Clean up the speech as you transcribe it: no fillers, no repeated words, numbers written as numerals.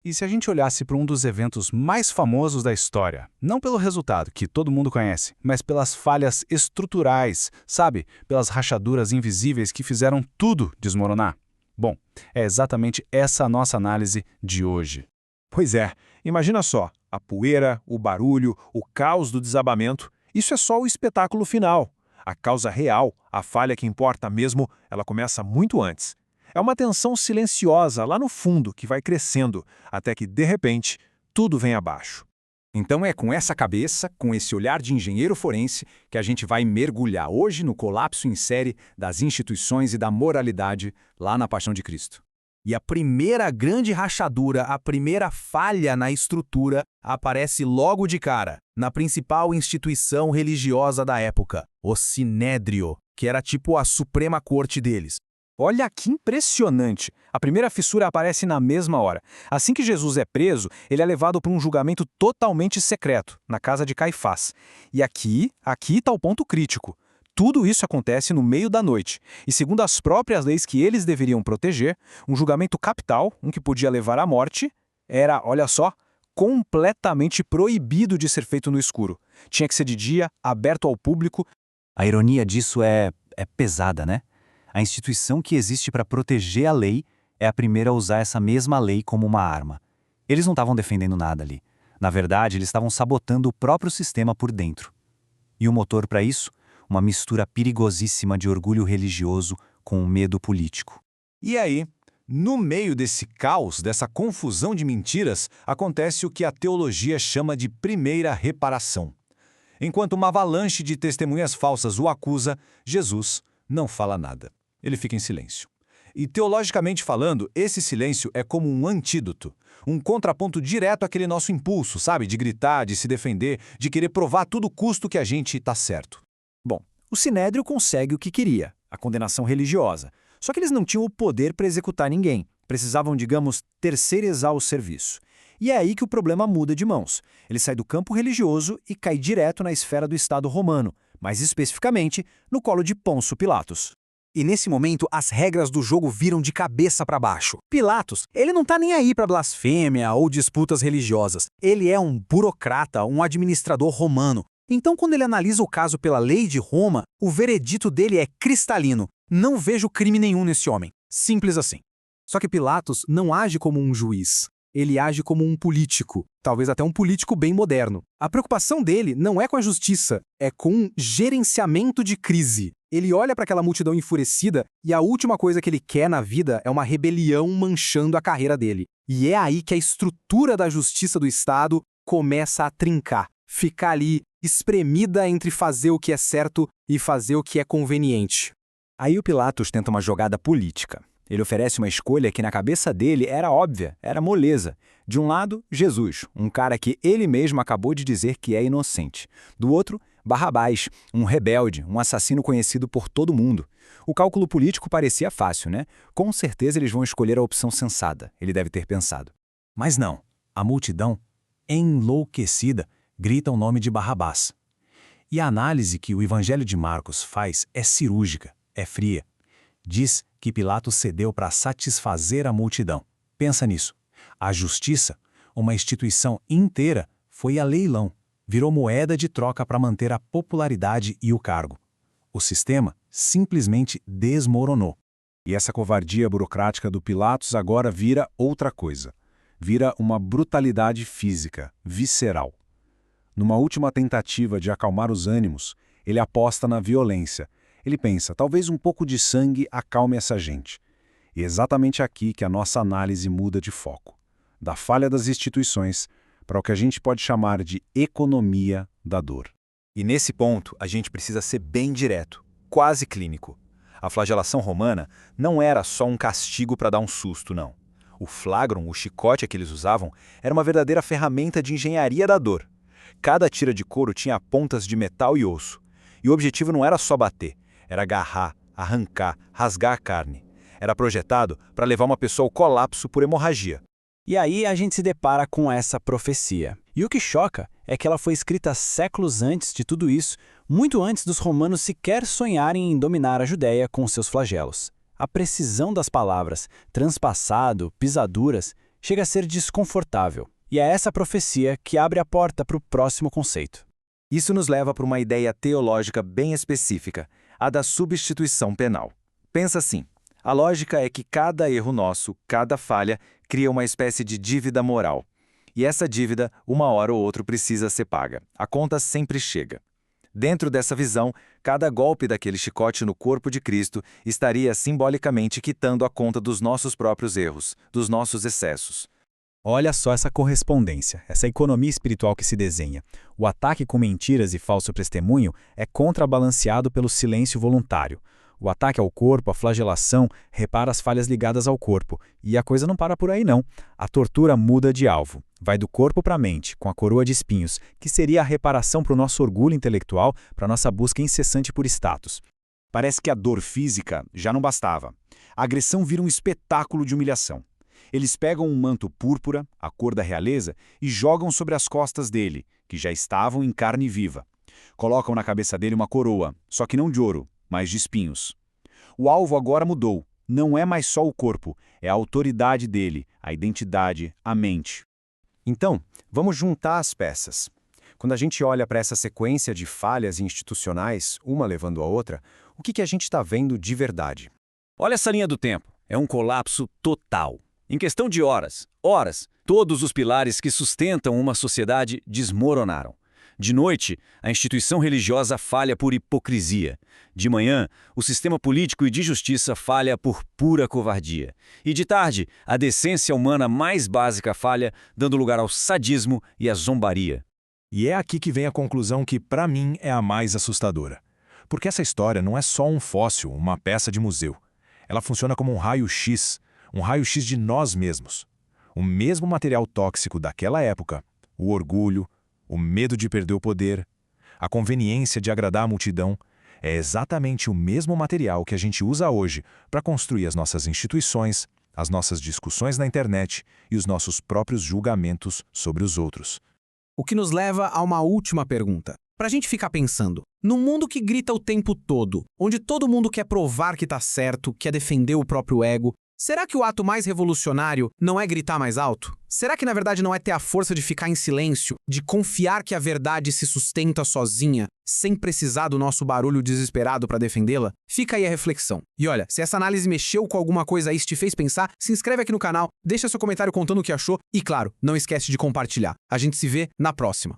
E se a gente olhasse para um dos eventos mais famosos da história, não pelo resultado, que todo mundo conhece, mas pelas falhas estruturais, sabe? Pelas rachaduras invisíveis que fizeram tudo desmoronar? Bom, é exatamente essa a nossa análise de hoje. Pois é, imagina só, a poeira, o barulho, o caos do desabamento, isso é só o espetáculo final. A causa real, a falha que importa mesmo, ela começa muito antes. É uma tensão silenciosa lá no fundo que vai crescendo, até que, de repente, tudo vem abaixo. Então é com essa cabeça, com esse olhar de engenheiro forense, que a gente vai mergulhar hoje no colapso em série das instituições e da moralidade lá na Paixão de Cristo. E a primeira grande rachadura, a primeira falha na estrutura, aparece logo de cara, na principal instituição religiosa da época, o Sinédrio, que era tipo a Suprema Corte deles. Olha que impressionante! A primeira fissura aparece na mesma hora. Assim que Jesus é preso, ele é levado para um julgamento totalmente secreto, na casa de Caifás. E aqui está o ponto crítico. Tudo isso acontece no meio da noite. E segundo as próprias leis que eles deveriam proteger, um julgamento capital, um que podia levar à morte, era, olha só, completamente proibido de ser feito no escuro. Tinha que ser de dia, aberto ao público. A ironia disso é pesada, né? A instituição que existe para proteger a lei é a primeira a usar essa mesma lei como uma arma. Eles não estavam defendendo nada ali. Na verdade, eles estavam sabotando o próprio sistema por dentro. E o motor para isso? Uma mistura perigosíssima de orgulho religioso com medo político. E aí, no meio desse caos, dessa confusão de mentiras, acontece o que a teologia chama de primeira reparação. Enquanto uma avalanche de testemunhas falsas o acusa, Jesus não fala nada. Ele fica em silêncio. E teologicamente falando, esse silêncio é como um antídoto, um contraponto direto àquele nosso impulso, sabe? De gritar, de se defender, de querer provar a todo custo que a gente está certo. Bom, o Sinédrio consegue o que queria, a condenação religiosa. Só que eles não tinham o poder para executar ninguém. Precisavam, digamos, terceirizar o serviço. E é aí que o problema muda de mãos. Ele sai do campo religioso e cai direto na esfera do Estado romano, mais especificamente no colo de Pôncio Pilatos. E nesse momento, as regras do jogo viram de cabeça para baixo. Pilatos, ele não tá nem aí para blasfêmia ou disputas religiosas. Ele é um burocrata, um administrador romano. Então, quando ele analisa o caso pela lei de Roma, o veredito dele é cristalino. Não vejo crime nenhum nesse homem. Simples assim. Só que Pilatos não age como um juiz. Ele age como um político, talvez até um político bem moderno. A preocupação dele não é com a justiça, é com um gerenciamento de crise. Ele olha para aquela multidão enfurecida e a última coisa que ele quer na vida é uma rebelião manchando a carreira dele. E é aí que a estrutura da justiça do Estado começa a trincar, ficar ali espremida entre fazer o que é certo e fazer o que é conveniente. Aí o Pilatos tenta uma jogada política. Ele oferece uma escolha que na cabeça dele era óbvia, era moleza. De um lado, Jesus, um cara que ele mesmo acabou de dizer que é inocente. Do outro, Barrabás, um rebelde, um assassino conhecido por todo mundo. O cálculo político parecia fácil, né? Com certeza eles vão escolher a opção sensata, ele deve ter pensado. Mas não, a multidão, enlouquecida, grita o nome de Barrabás. E a análise que o Evangelho de Marcos faz é cirúrgica, é fria. Diz que Pilatos cedeu para satisfazer a multidão. Pensa nisso. A justiça, uma instituição inteira, foi a leilão, virou moeda de troca para manter a popularidade e o cargo. O sistema simplesmente desmoronou. E essa covardia burocrática do Pilatos agora vira outra coisa. Vira uma brutalidade física, visceral. Numa última tentativa de acalmar os ânimos, ele aposta na violência. Ele pensa, talvez um pouco de sangue acalme essa gente. E é exatamente aqui que a nossa análise muda de foco. Da falha das instituições para o que a gente pode chamar de economia da dor. E nesse ponto, a gente precisa ser bem direto, quase clínico. A flagelação romana não era só um castigo para dar um susto, não. O flagrum, o chicote que eles usavam, era uma verdadeira ferramenta de engenharia da dor. Cada tira de couro tinha pontas de metal e osso. E o objetivo não era só bater, era agarrar, arrancar, rasgar a carne. Era projetado para levar uma pessoa ao colapso por hemorragia. E aí a gente se depara com essa profecia. E o que choca é que ela foi escrita séculos antes de tudo isso, muito antes dos romanos sequer sonharem em dominar a Judéia com seus flagelos. A precisão das palavras, transpassado, pisaduras, Chega a ser desconfortável. E é essa profecia que abre a porta para o próximo conceito. Isso nos leva para uma ideia teológica bem específica, a da substituição penal. Pensa assim, a lógica é que cada erro nosso, cada falha, cria uma espécie de dívida moral. E essa dívida, uma hora ou outra, precisa ser paga. A conta sempre chega. Dentro dessa visão, cada golpe daquele chicote no corpo de Cristo estaria simbolicamente quitando a conta dos nossos próprios erros, dos nossos excessos. Olha só essa correspondência, essa economia espiritual que se desenha. O ataque com mentiras e falso testemunho é contrabalanceado pelo silêncio voluntário. O ataque ao corpo, a flagelação, repara as falhas ligadas ao corpo. E a coisa não para por aí não. A tortura muda de alvo. Vai do corpo para a mente, com a coroa de espinhos, que seria a reparação para o nosso orgulho intelectual, para a nossa busca incessante por status. Parece que a dor física já não bastava. A agressão vira um espetáculo de humilhação. Eles pegam um manto púrpura, a cor da realeza, e jogam sobre as costas dele, que já estavam em carne viva. Colocam na cabeça dele uma coroa, só que não de ouro, mas de espinhos. O alvo agora mudou. Não é mais só o corpo, é a autoridade dele, a identidade, a mente. Então, vamos juntar as peças. Quando a gente olha para essa sequência de falhas institucionais, uma levando a outra, o que a gente está vendo de verdade? Olha essa linha do tempo. É um colapso total. Em questão de horas, todos os pilares que sustentam uma sociedade desmoronaram. De noite, a instituição religiosa falha por hipocrisia. De manhã, o sistema político e de justiça falha por pura covardia. E de tarde, a decência humana mais básica falha, dando lugar ao sadismo e à zombaria. E é aqui que vem a conclusão que, para mim, é a mais assustadora. Porque essa história não é só um fóssil, uma peça de museu. Ela funciona como um raio-x de nós mesmos. O mesmo material tóxico daquela época, o orgulho, o medo de perder o poder, a conveniência de agradar a multidão, é exatamente o mesmo material que a gente usa hoje para construir as nossas instituições, as nossas discussões na internet e os nossos próprios julgamentos sobre os outros. O que nos leva a uma última pergunta. Pra gente ficar pensando, num mundo que grita o tempo todo, onde todo mundo quer provar que tá certo, quer defender o próprio ego, será que o ato mais revolucionário não é gritar mais alto? Será que na verdade não é ter a força de ficar em silêncio, de confiar que a verdade se sustenta sozinha, sem precisar do nosso barulho desesperado para defendê-la? Fica aí a reflexão. E olha, se essa análise mexeu com alguma coisa aí e te fez pensar, se inscreve aqui no canal, deixa seu comentário contando o que achou e, claro, não esquece de compartilhar. A gente se vê na próxima.